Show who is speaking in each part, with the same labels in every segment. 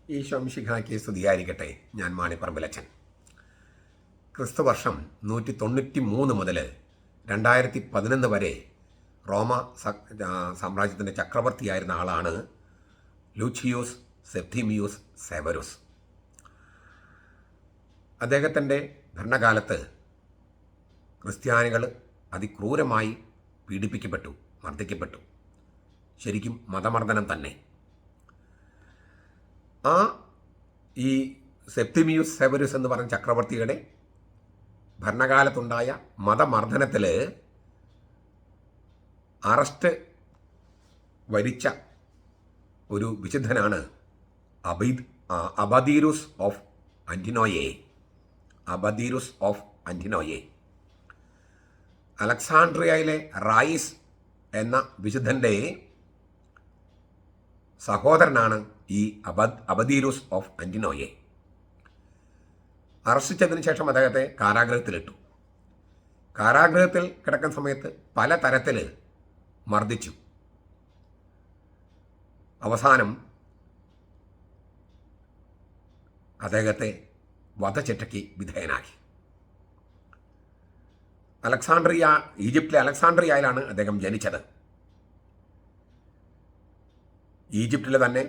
Speaker 1: ഈശോ മിശിഹായ്ക്ക് സ്തുതിയായിരിക്കട്ടെ. ഞാൻ മാണിപ്പറമ്പിലച്ചൻ. ക്രിസ്തുവർഷം 193 മുതൽ 2011 വരെ റോമ സാമ്രാജ്യത്തിൻ്റെ ചക്രവർത്തിയായിരുന്ന ആളാണ് ലൂച്ചിയൂസ് സെപ്തീമിയൂസ് സെവരുസ്. അദ്ദേഹത്തിൻ്റെ ഭരണകാലത്ത് ക്രിസ്ത്യാനികൾ അതിക്രൂരമായി പീഡിപ്പിക്കപ്പെട്ടു, മർദ്ദിക്കപ്പെട്ടു. ശരിക്കും മതമർദ്ദനം തന്നെ. ഈ സെപ്തിമിയൂസ് സെവരുസ് എന്ന് പറഞ്ഞ ചക്രവർത്തിയുടെ ഭരണകാലത്തുണ്ടായ മതമർദ്ദനത്തിൽ അറസ്റ്റ് വരിച്ച ഒരു വിശുദ്ധനാണ് അബദീരുസ് ഓഫ് അന്റിനോയെ. അബദീരുസ് ഓഫ് അന്റിനോയെ. അലക്സാണ്ട്രിയയിലെ റായിസ് എന്ന വിശുദ്ധൻ്റെ സഹോദരനാണ് ഈ അബദീരുസ് ഓഫ് അന്റിനോയെ. അറസ്റ്റിച്ചതിന് ശേഷം അദ്ദേഹത്തെ കാരാഗ്രഹത്തിലിട്ടു. കാരാഗ്രഹത്തിൽ കിടക്കുന്ന സമയത്ത് പല തരത്തിൽ മർദ്ദിച്ചു. അവസാനം അദ്ദേഹത്തെ വധശിക്ഷയ്ക്ക് വിധേയനാക്കി. ഈജിപ്തിലെ അലക്സാണ്ട്രിയയിലാണ് അദ്ദേഹം ജനിച്ചത്. ഈജിപ്തിലെ തന്നെ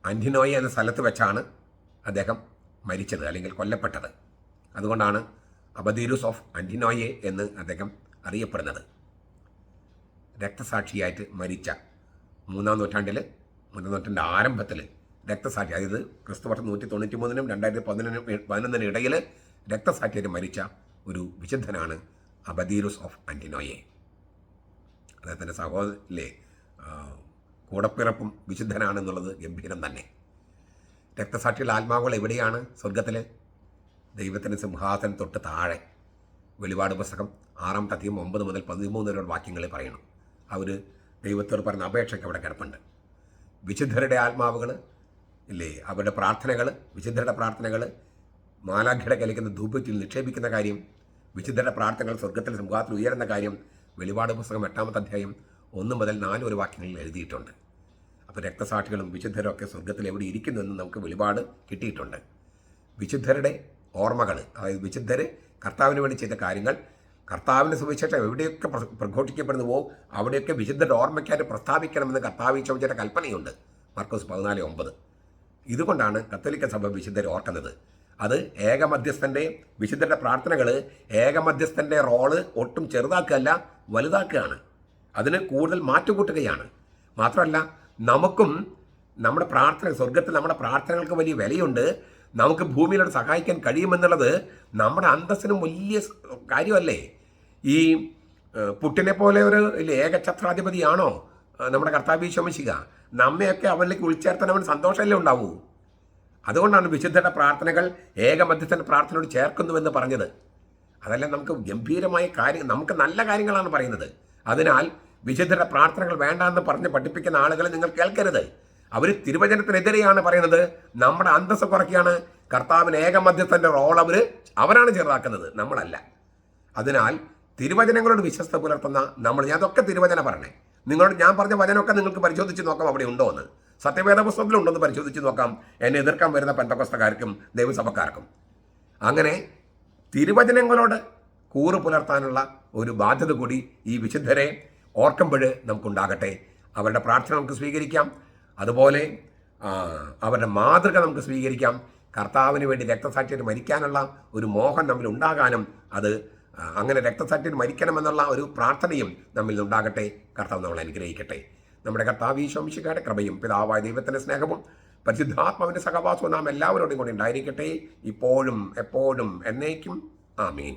Speaker 1: അന്റിനോയ എന്ന സ്ഥലത്ത് വെച്ചാണ് അദ്ദേഹം മരിച്ചത് അല്ലെങ്കിൽ കൊല്ലപ്പെട്ടത്. അതുകൊണ്ടാണ് അബദീരുസ് ഓഫ് അന്റിനോയെ എന്ന് അദ്ദേഹം അറിയപ്പെടുന്നത്. രക്തസാക്ഷിയായിട്ട് മരിച്ച 3-ാം നൂറ്റാണ്ടിൻ്റെ ആരംഭത്തിൽ രക്തസാക്ഷി, അതായത് ക്രിസ്തുവർഷം 193-നും 2011-നും ഇടയിൽ രക്തസാക്ഷിയായിട്ട് മരിച്ച ഒരു വിശുദ്ധനാണ് അബദീരുസ് ഓഫ് അന്റിനോയെ. അദ്ദേഹത്തിൻ്റെ സഹോദരനിലെ കൂടപ്പിറപ്പും വിശുദ്ധനാണെന്നുള്ളത് ഗംഭീരം തന്നെ. രക്തസാക്ഷിയുടെ ആത്മാവുകൾ എവിടെയാണ്? സ്വർഗത്തിൽ ദൈവത്തിൻ്റെ സിംഹാസനം തൊട്ട് താഴെ. വെളിപാട് പുസ്തകം 6-ാം അധ്യായം 9 മുതൽ 13 വരെ വാക്യങ്ങളിൽ പറയണം. അവർ ദൈവത്തോട് പറഞ്ഞ അപേക്ഷയ്ക്ക് അവിടെ കിടപ്പുണ്ട്. വിശുദ്ധരുടെ ആത്മാവുകൾ ഇല്ലേ, അവരുടെ പ്രാർത്ഥനകൾ, വിശുദ്ധരുടെ പ്രാർത്ഥനകൾ മാലാഖയുടെ കലിക്കുന്ന ധൂപത്തിൽ നിക്ഷേപിക്കുന്ന കാര്യം, വിശുദ്ധരുടെ പ്രാർത്ഥനകൾ സ്വർഗത്തിൽ സിംഹാസനത്തിൽ ഉയരുന്ന കാര്യം വെളിപാട് പുസ്തകം 8-ാമത്തെ അധ്യായം 1 മുതൽ 4 വരെ വാക്യങ്ങളിൽ എഴുതിയിട്ടുണ്ട്. അപ്പോൾ രക്തസാക്ഷികളും വിശുദ്ധരും ഒക്കെ സ്വർഗത്തിൽ എവിടെ ഇരിക്കുന്നു എന്ന് നമുക്ക് വെളിപാട് കിട്ടിയിട്ടുണ്ട്. വിശുദ്ധരുടെ ഓർമ്മകൾ, അതായത് വിശുദ്ധർ കർത്താവിന് വേണ്ടി ചെയ്ത കാര്യങ്ങൾ, കർത്താവിൻ്റെ സുവിശേഷം എവിടെയൊക്കെ പ്രഘോഷിക്കപ്പെടുന്നുവോ അവിടെയൊക്കെ വിശുദ്ധരുടെ ഓർമ്മയ്ക്കായിട്ട് പ്രസ്താവിക്കണമെന്ന് കർത്താവ് ചോദിച്ച കൽപ്പനയുണ്ട്. മർക്കോസ് 14:9. ഇതുകൊണ്ടാണ് കത്തോലിക്ക സഭ വിശുദ്ധരെ ഓർക്കുന്നത്. അത് ഏകമധ്യസ്ഥൻ്റെ വിശുദ്ധരുടെ പ്രാർത്ഥനകൾ ഏകമധ്യസ്ഥൻ്റെ റോള് ഒട്ടും ചെറുതാക്കുകയല്ല, വലുതാക്കുകയാണ്. അതിന് കൂടുതൽ മാറ്റുകൂട്ടുകയാണ്. മാത്രമല്ല, നമുക്കും നമ്മുടെ പ്രാർത്ഥന, സ്വർഗത്തിൽ നമ്മുടെ പ്രാർത്ഥനകൾക്ക് വലിയ വിലയുണ്ട്. നമുക്ക് ഭൂമിയിലോട്ട് സഹായിക്കാൻ കഴിയുമെന്നുള്ളത് നമ്മുടെ അന്തസ്സിനും വലിയ കാര്യമല്ലേ. ഈ പുട്ടിനെ പോലെ ഒരു ഏകഛത്രാധിപതിയാണോ നമ്മുടെ കർത്താവ് ഈശോ മിശിഹാ? നമ്മയൊക്കെ അവനിലേക്ക് ഉൾച്ചേർത്താൻ അവൻ സന്തോഷമല്ലേ ഉണ്ടാവൂ. അതുകൊണ്ടാണ് വിശുദ്ധരുടെ പ്രാർത്ഥനകൾ ഏകമധ്യസ്ഥൻ്റെ പ്രാർത്ഥനയോട് ചേർക്കുന്നുവെന്ന് പറഞ്ഞത്. അതെല്ലാം നമുക്ക് ഗംഭീരമായ കാര്യം, നമുക്ക് നല്ല കാര്യങ്ങളാണ് പറയുന്നത്. അതിനാൽ വിശുദ്ധരുടെ പ്രാർത്ഥനകൾ വേണ്ടാന്ന് പറഞ്ഞ് പഠിപ്പിക്കുന്ന ആളുകളെ നിങ്ങൾ കേൾക്കരുത്. അവർ തിരുവചനത്തിനെതിരെയാണ് പറയുന്നത്. നമ്മുടെ അന്തസ്സ് കുറയ്ക്കുകയാണ്. കർത്താവിന് ഏകമധ്യസ്ഥൻ്റെ റോൾ അവരാണ് ചെറുതാക്കുന്നത്, നമ്മളല്ല. അതിനാൽ തിരുവചനങ്ങളോട് വിശ്വസ്ത പുലർത്തുന്ന ഞാൻ അതൊക്കെ തിരുവചന പറഞ്ഞേ. നിങ്ങളോട് ഞാൻ പറഞ്ഞ വചനമൊക്കെ നിങ്ങൾക്ക് പരിശോധിച്ച് നോക്കാം അവിടെ ഉണ്ടോ എന്ന്. സത്യവേദ പുസ്തകത്തിലുണ്ടോന്ന് പരിശോധിച്ച് നോക്കാം. എന്നെ എതിർക്കാൻ വരുന്ന പെന്തക്കോസ്തക്കാർക്കും ദൈവസഭക്കാർക്കും. അങ്ങനെ തിരുവചനങ്ങളോട് കൂറ് പുലർത്താനുള്ള ഒരു ബാധ്യത കൂടി ഈ വിശുദ്ധരെ ഓർക്കുമ്പോൾ നമുക്കുണ്ടാകട്ടെ. അവരുടെ പ്രാർത്ഥന നമുക്ക് സ്വീകരിക്കാം. അതുപോലെ അവരുടെ മാതൃക നമുക്ക് സ്വീകരിക്കാം. കർത്താവിന് വേണ്ടി രക്തസാക്ഷിയായിട്ട് മരിക്കാനുള്ള ഒരു മോഹം നമ്മിൽ ഉണ്ടാകാനും അത് അങ്ങനെ രക്തസാക്ഷിയായിട്ട് മരിക്കണമെന്നുള്ള ഒരു പ്രാർത്ഥനയും നമ്മിൽ ഉണ്ടാകട്ടെ. കർത്താവ് നമ്മളെ അനുഗ്രഹിക്കട്ടെ. നമ്മുടെ കർത്താവ് ഈശോ മിശിഹായുടെ കൃപയും പിതാവായ ദൈവത്തിൻ്റെ സ്നേഹവും പരിശുദ്ധാത്മാവിൻ്റെ സഹവാസവും നാം എല്ലാവരോടും കൂടി ഉണ്ടായിരിക്കട്ടെ, ഇപ്പോഴും എപ്പോഴും എന്നേക്കും. ആമേൻ.